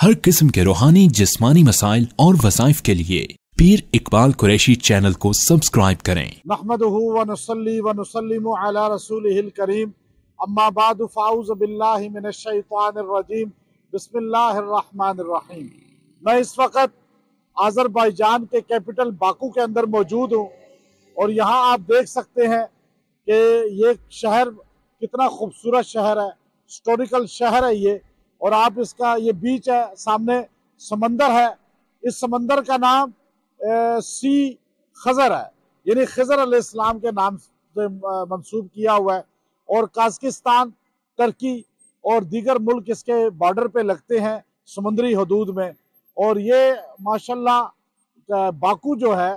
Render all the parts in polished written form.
हर किस्म के रूहानी जिस्मानी मसाइल और वज़ाइफ के लिए पीर इकबाल कुरैशी चैनल को सब्सक्राइब करें। नहमदुहु व नुसल्ली व नुसल्लिमु अला रसूलिहिल करीम, अम्मा बादु फ़ाऊज़ु बिल्लाहि मिनश शैतानिर रजीम, बिस्मिल्लाहिर रहमानिर रहीम। मैं इस वक्त अज़रबैजान के कैपिटल बाकू के अंदर मौजूद हूँ और यहाँ आप देख सकते हैं कि ये शहर कितना खूबसूरत शहर है, हिस्टोरिकल शहर है ये। और आप इसका ये बीच है, सामने समंदर है। इस समंदर का नाम सी खज़र है, यानी खज़र अलैहिस्सलाम के नाम से मंसूब किया हुआ है। और काज़किस्तान, तुर्की और दीगर मुल्क इसके बॉर्डर पे लगते हैं समुद्री हदूद में। और ये माशाल्लाह बाकू जो है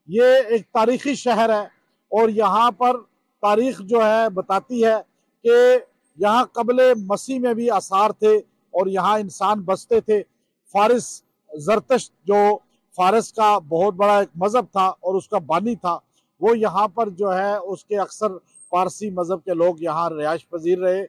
ये एक तारीख़ी शहर है और यहाँ पर तारीख़ जो है बताती है कि यहाँ क़ब्ल मसीह में भी आसार थे और यहाँ इंसान बसते थे। फारिस ज़रतश्त जो फारिस का बहुत बड़ा एक मज़हब था और उसका बानी था, वो यहाँ पर जो है उसके अक्सर फ़ारसी मज़हब के लोग यहाँ रिहाइश पजीर रहे।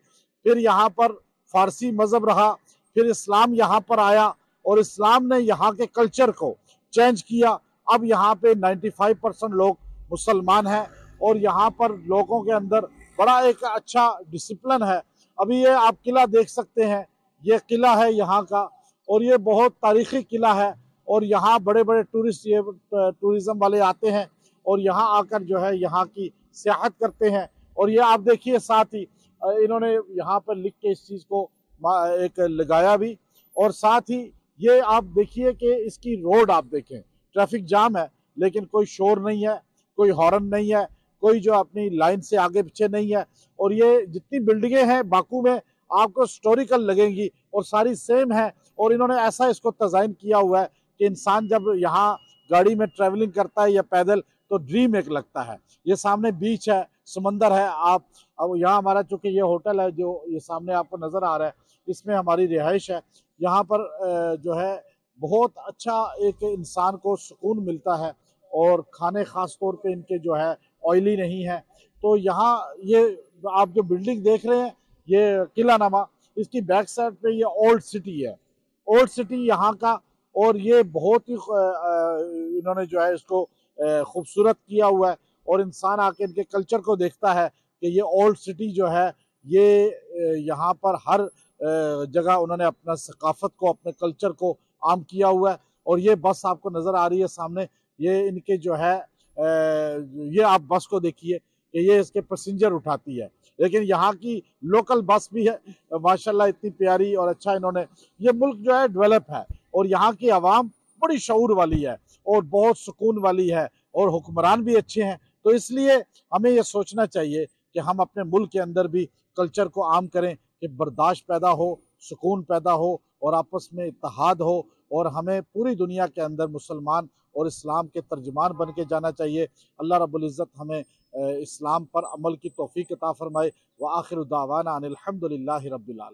फिर यहाँ पर फ़ारसी मज़हब रहा, फिर इस्लाम यहाँ पर आया और इस्लाम ने यहाँ के कल्चर को चेंज किया। अब यहाँ पे 95% लोग मुसलमान हैं और यहाँ पर लोगों के अंदर बड़ा एक अच्छा डिसिप्लिन है। अभी ये आप किला देख सकते हैं, ये किला है यहाँ का और ये बहुत तारीख़ी किला है। और यहाँ बड़े बड़े टूरिज़म वाले आते हैं और यहाँ आकर जो है यहाँ की सियाहत करते हैं। और ये आप देखिए, साथ ही इन्होंने यहाँ पर लिख के इस चीज़ को एक लगाया भी। और साथ ही ये आप देखिए कि इसकी रोड आप देखें, ट्रैफिक जाम है लेकिन कोई शोर नहीं है, कोई हॉर्न नहीं है, कोई जो अपनी लाइन से आगे पीछे नहीं है। और ये जितनी बिल्डिंगें हैं बाकू में आपको हिस्टोरिकल लगेंगी और सारी सेम है। और इन्होंने ऐसा इसको डिज़ाइन किया हुआ है कि इंसान जब यहाँ गाड़ी में ट्रैवलिंग करता है या पैदल तो ड्रीम एक लगता है। ये सामने बीच है, समंदर है। आप अब यहाँ हमारा चूँकि ये होटल है जो ये सामने आपको नज़र आ रहा है, इसमें हमारी रिहाइश है। यहाँ पर जो है बहुत अच्छा एक इंसान को सुकून मिलता है और खाने ख़ास तौर पे इनके जो है ऑयली नहीं है। तो यहाँ ये आप जो बिल्डिंग देख रहे हैं ये किला नमा, इसकी बैक साइड पे ये ओल्ड सिटी है, ओल्ड सिटी यहाँ का। और ये बहुत ही इन्होंने जो है इसको खूबसूरत किया हुआ है और इंसान आके इनके कल्चर को देखता है कि ये ओल्ड सिटी जो है ये यहाँ पर हर जगह उन्होंने अपना सकाफत को, अपने कल्चर को आम किया हुआ है। और ये बस आपको नज़र आ रही है सामने, ये इनके जो है ये आप बस को देखिए कि ये इसके पैसेंजर उठाती है, लेकिन यहाँ की लोकल बस भी है माशाल्लाह, इतनी प्यारी और अच्छा इन्होंने। ये मुल्क जो है डेवलप है और यहाँ की आवाम बड़ी शऊर वाली है और बहुत सुकून वाली है और हुक्मरान भी अच्छे हैं। तो इसलिए हमें ये सोचना चाहिए कि हम अपने मुल्क के अंदर भी कल्चर को आम करें कि बर्दाश्त पैदा हो, सुकून पैदा हो और आपस में इत्तेहाद हो। और हमें पूरी दुनिया के अंदर मुसलमान और इस्लाम के तर्जुमान बन के जाना चाहिए। अल्लाह रब्बुल इज़्ज़त हमें इस्लाम पर अमल की तौफीक अता फरमाए। व आखिर दावाना अनिल हम्दुलिल्लाहि रब्बिल आलमीन।